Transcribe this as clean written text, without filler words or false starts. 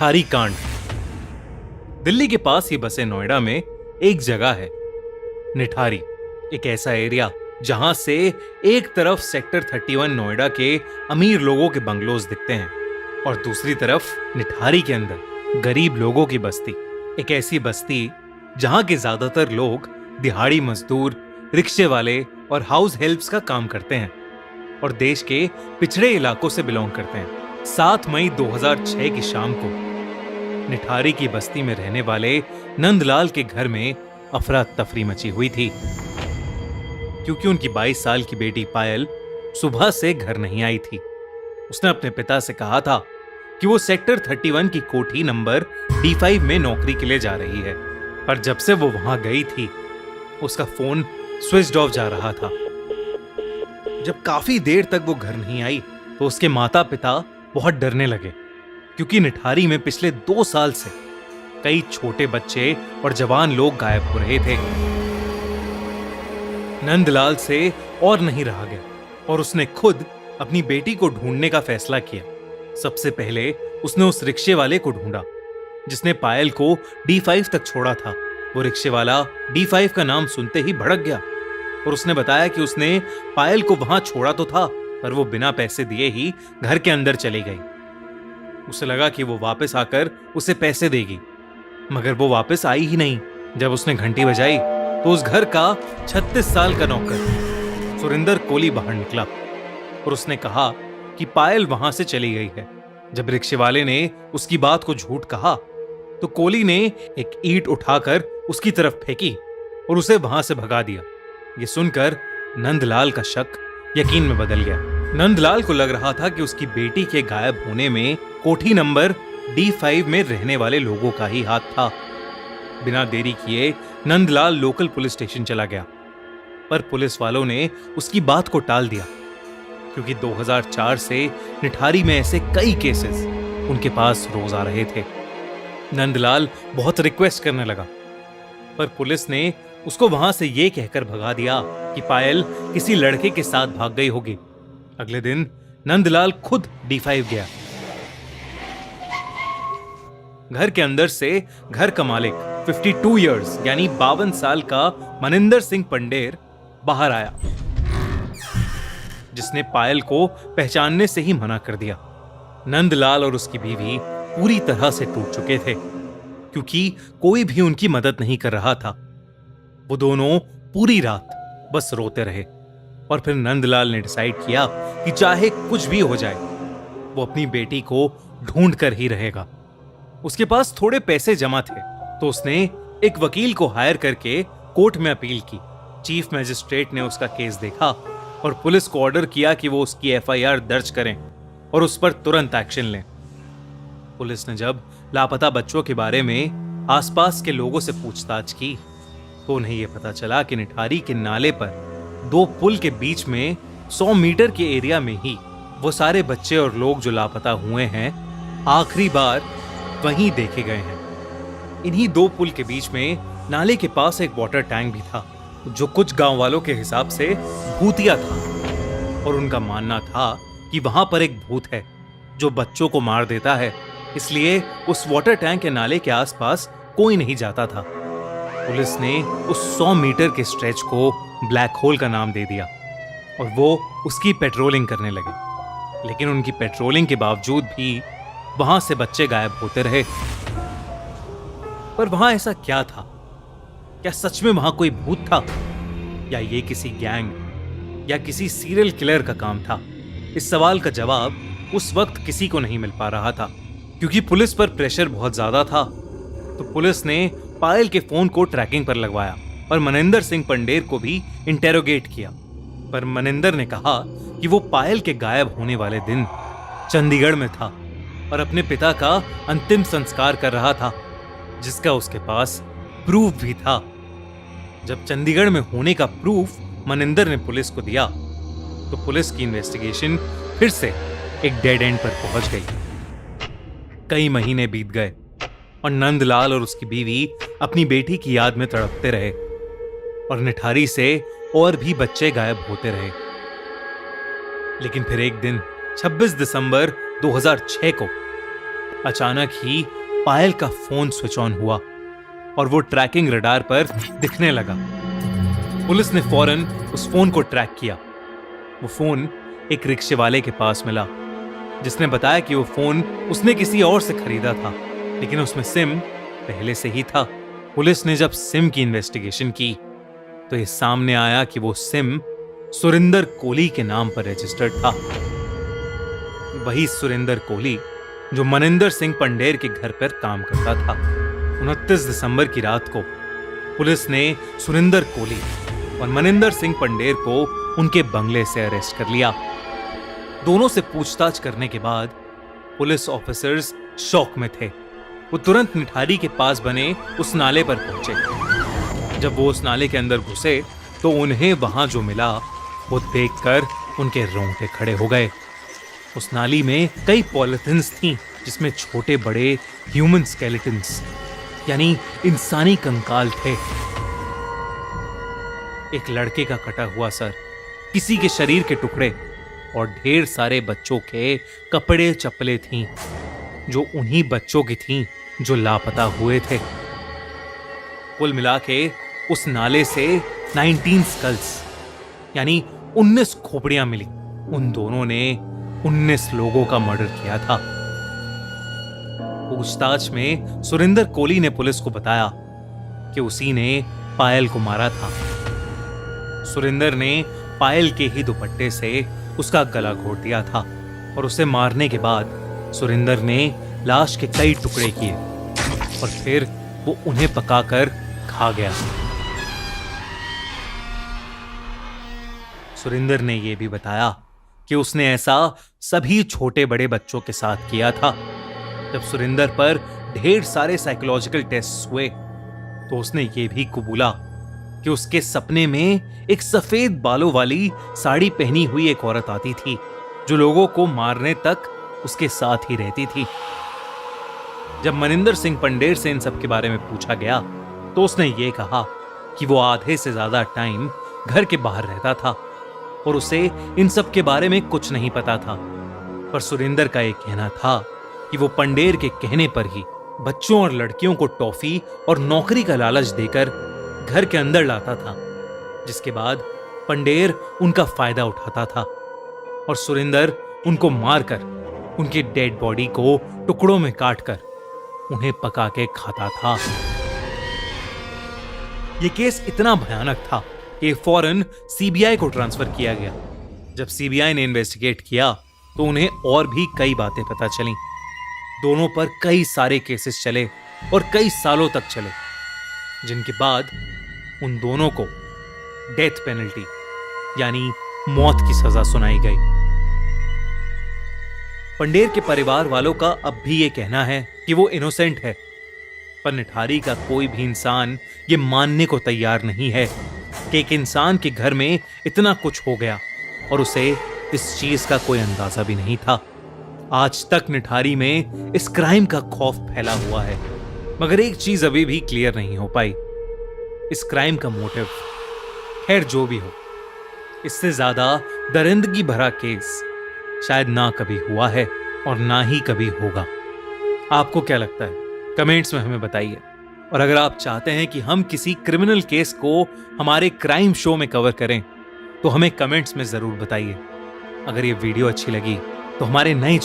निठारी कांड। दिल्ली के पास ही बसे नोएडा में एक जगह है निठारी, एक ऐसा एरिया जहां से एक तरफ सेक्टर 31 नोएडा के अमीर लोगों के बंगलोज दिखते हैं और दूसरी तरफ निठारी के अंदर गरीब लोगों की बस्ती। एक ऐसी बस्ती जहां के ज्यादातर लोग दिहाड़ी मजदूर, रिक्शे वाले और हाउस हेल्प्स का काम करते हैं और देश के पिछड़े इलाकों से बिलोंग करते हैं। 7 मई 2006 की शाम को निठारी की बस्ती में रहने वाले नंदलाल के घर में अफरा तफरी मची हुई थी, क्योंकि उनकी 22 साल की बेटी पायल सुबह से घर नहीं आई थी। उसने अपने पिता से कहा था कि वो सेक्टर 31 की कोठी नंबर D5 में नौकरी के लिए जा रही है, पर जब से वो वहां गई थी उसका फोन स्विच ऑफ जा रहा था। जब काफी देर तक वो घर नहीं आई तो उसके माता पिता बहुत डरने लगे, क्योंकि निठारी में पिछले 2 साल से कई छोटे बच्चे और जवान लोग गायब हो रहे थे। नंदलाल से और नहीं रहा गया और उसने खुद अपनी बेटी को ढूंढने का फैसला किया। सबसे पहले उसने उस रिक्शे वाले को ढूंढा जिसने पायल को D5 तक छोड़ा था। वो रिक्शे वाला D5 का नाम सुनते ही भड़क गया और उसने बताया कि उसने पायल को वहां छोड़ा तो था, पर वो बिना पैसे दिए ही घर के अंदर चली गई। उसे लगा कि वो वापस आकर उसे पैसे देगी, मगर वो वापस आई ही नहीं। जब उसने घंटी बजाई तो उस घर का 36 साल का नौकर सुरेंद्र कोली बाहर निकला और उसने कहा कि पायल वहां से चली गई है। जब रिक्शे वाले ने उसकी बात को झूठ कहा तो कोली ने एक ईंट उठाकर उसकी तरफ फेंकी और उसे वहां से भगा दिया। ये सुनकर नंदलाल का शक यकीन में बदल गया। नंदलाल को लग रहा था कि उसकी बेटी के गायब होने में कोठी नंबर D5 में रहने वाले लोगों का ही हाथ था। बिना देरी किए नंदलाल लोकल पुलिस स्टेशन चला गया, पर पुलिस वालों ने उसकी बात को टाल दिया, क्योंकि 2004 से निठारी में ऐसे कई केसेस उनके पास रोज आ रहे थे। नंदलाल बहुत रिक्वेस्ट करने लगा, पर पुलिस ने उसको वहां से यह कहकर भगा दिया कि पायल किसी लड़के के साथ भाग गई होगी। अगले दिन नंदलाल खुद D5 गया। घर के अंदर से घर का मालिक 52 इयर्स यानी 52 साल का मनिंदर सिंह पंडेर बाहर आया, जिसने पायल को पहचानने से ही मना कर दिया। नंदलाल और उसकी बीवी पूरी तरह से टूट चुके थे, क्योंकि कोई भी उनकी मदद नहीं कर रहा था। वो दोनों पूरी रात बस रोते रहे और फिर नंदलाल ने डिसाइड किया कि चाहे कुछ भी हो जाए वो अपनी बेटी को ढूंढ कर ही रहेगा। उसके पास थोड़े पैसे जमा थे तो उसने एक वकील को हायर करके कोर्ट में अपील की। चीफ मजिस्ट्रेट ने उसका केस देखा और पुलिस को ऑर्डर किया कि वो उसकी FIR दर्ज करें और उस पर तुरंत एक्शन लें। पुलिस ने जब लापता बच्चों के बारे में आसपास के लोगों से पूछताछ की तो उन्हें यह पता चला कि निठारी के नाले पर 2 पुल के बीच में 100 मीटर के एरिया में ही वो सारे बच्चे और लोग जो लापता हुए हैं आखिरी बार वहीं देखे गए हैं। इन्हीं 2 पुल के बीच में नाले के पास एक वाटर टैंक भी था, जो कुछ गांव वालों के हिसाब से भूतिया था और उनका मानना था कि वहां पर एक भूत है जो बच्चों को मार देता है, इसलिए उस वाटर टैंक के नाले के आसपास कोई नहीं जाता था। पुलिस ने उस 100 मीटर के स्ट्रेच को ब्लैक होल का नाम दे दिया और वो उसकी पेट्रोलिंग करने लगे, लेकिन उनकी पेट्रोलिंग के बावजूद भी वहां से बच्चे गायब होते रहे। पर वहां ऐसा क्या था? क्या सच में वहां कोई भूत था, या ये किसी गैंग या किसी सीरियल किलर का काम था? इस सवाल का जवाब उस वक्त किसी को नहीं मिल पा रहा था, क्योंकि पुलिस पर प्रेशर बहुत ज्यादा था। तो पुलिस ने पायल के फोन को ट्रैकिंग पर लगवाया और मनिंदर सिंह पंडेर को भी इंटेरोगेट किया, पर मनिंदर ने कहा कि वो पायल के गायब होने वाले दिन चंडीगढ़ में था और अपने पिता का अंतिम संस्कार कर रहा था, जिसका उसके पास प्रूफ भी था। जब चंडीगढ़ में होने का प्रूफ मनिंदर ने पुलिस को दिया तो पुलिस की इन्वेस्टिगेशन फिर से एक डेड एंड पर पहुंच गई। कई महीने बीत गए और नंदलाल और उसकी बीवी अपनी बेटी की याद में तड़पते रहे और निठारी से और भी बच्चे गायब होते रहे। लेकिन फिर एक दिन 26 दिसंबर 2006 को अचानक ही पायल का फोन स्विच ऑन हुआ और वो ट्रैकिंग रडार पर दिखने लगा। पुलिस ने फौरन उस फोन को ट्रैक किया। वो फोन एक रिक्शे वाले के पास मिला, जिसने बताया कि वो फोन उसने किसी और से खरीदा था, लेकिन उसमें सिम पहले से ही था। पुलिस ने जब सिम की इन्वेस्टिगेशन की तो ये सामने आया कि वो सिम सुरिंदर कोहली के नाम पर रजिस्टर्ड था। वही सुरिंदर कोहली जो मनिंदर सिंह पंडेर के घर पर काम करता था। 29 दिसंबर की रात को पुलिस ने सुरिंदर कोहली और मनिंदर सिंह पंडेर को उनके बंगले से अरेस्ट कर लिया। दोनों से पूछताछ करने के बाद पुलिस ऑफिसर्स शॉक में थे। वो तुरंत निठारी के पास बने उस नाले पर पहुंचे। जब वो उस नाले के अंदर घुसे तो उन्हें वहां जो मिला वो देखकर उनके रोंगटे खड़े हो गए। उस नाली में कई पॉलिथिन्स थीं, जिसमें छोटे बड़े ह्यूमन स्केलेटन्स यानी इंसानी कंकाल थे। एक लड़के का कटा हुआ सर, किसी के शरीर के टुकड़े और ढेर सारे बच्चों के कपड़े चप्पलें थीं, जो उन्हीं बच्चों की थीं जो लापता हुए थे। कुल मिला के उस नाले से 19 स्कल्स यानी 19 खोपड़ियां मिली। उन दोनों ने 19 लोगों का मर्डर किया था। पूछताछ में सुरिंदर कोहली ने पुलिस को बताया कि उसी ने पायल को मारा था। सुरिंदर ने पायल के ही दुपट्टे से उसका गला घोट दिया था और उसे मारने के बाद सुरिंदर ने लाश के कई टुकड़े किए और फिर वो उन्हें पकाकर खा गया। सुरिंदर ने यह भी बताया कि उसने ऐसा सभी छोटे बड़े बच्चों के साथ किया था। जब सुरिंदर पर ढेर सारे साइकोलॉजिकल टेस्ट हुए तो उसने ये भी कबूला कि उसके सपने में एक सफेद बालों वाली साड़ी पहनी हुई एक औरत आती थी, जो लोगों को मारने तक उसके साथ ही रहती थी। जब मनिंदर सिंह पंडेर से इन सब के बारे में पूछा गया तो उसने ये कहा कि वो आधे से ज्यादा टाइम घर के बाहर रहता था और उसे इन सब के बारे में कुछ नहीं पता था। पर सुरिंदर का एक कहना था कि वो पंडेर के कहने पर ही बच्चों और लड़कियों को टॉफी और नौकरी का लालच देकर घर के अंदर लाता था, जिसके बाद पंडेर उनका फायदा उठाता था और सुरिंदर उनको मारकर उनकी डेड बॉडी को टुकड़ों में काटकर उन्हें पका के खाता था। यह केस इतना भयानक था कि फौरन सीबीआई को ट्रांसफर किया गया। जब सीबीआई ने इन्वेस्टिगेट किया तो उन्हें और भी कई बातें पता चली। दोनों पर कई सारे केसेस चले और कई सालों तक चले, जिनके बाद उन दोनों को डेथ पेनल्टी यानी मौत की सजा सुनाई गई। पंडेर के परिवार वालों का अब भी यह कहना है कि वो इनोसेंट है, पर निठारी का कोई भी इंसान ये मानने को तैयार नहीं है कि एक इंसान के घर में इतना कुछ हो गया और उसे इस चीज का कोई अंदाजा भी नहीं था। आज तक निठारी में इस क्राइम का खौफ फैला हुआ है, मगर एक चीज अभी भी क्लियर नहीं हो पाई, इस क्राइम का मोटिव। खैर जो भी हो, इससे ज्यादा दरिंदगी भरा केस शायद ना कभी हुआ है और ना ही कभी होगा। आपको क्या लगता है? कमेंट्स में हमें बताइए। और अगर आप चाहते हैं कि हम किसी क्रिमिनल केस को हमारे क्राइम शो में कवर करें तो हमें कमेंट्स में जरूर बताइए। अगर ये वीडियो अच्छी लगी तो हमारे नए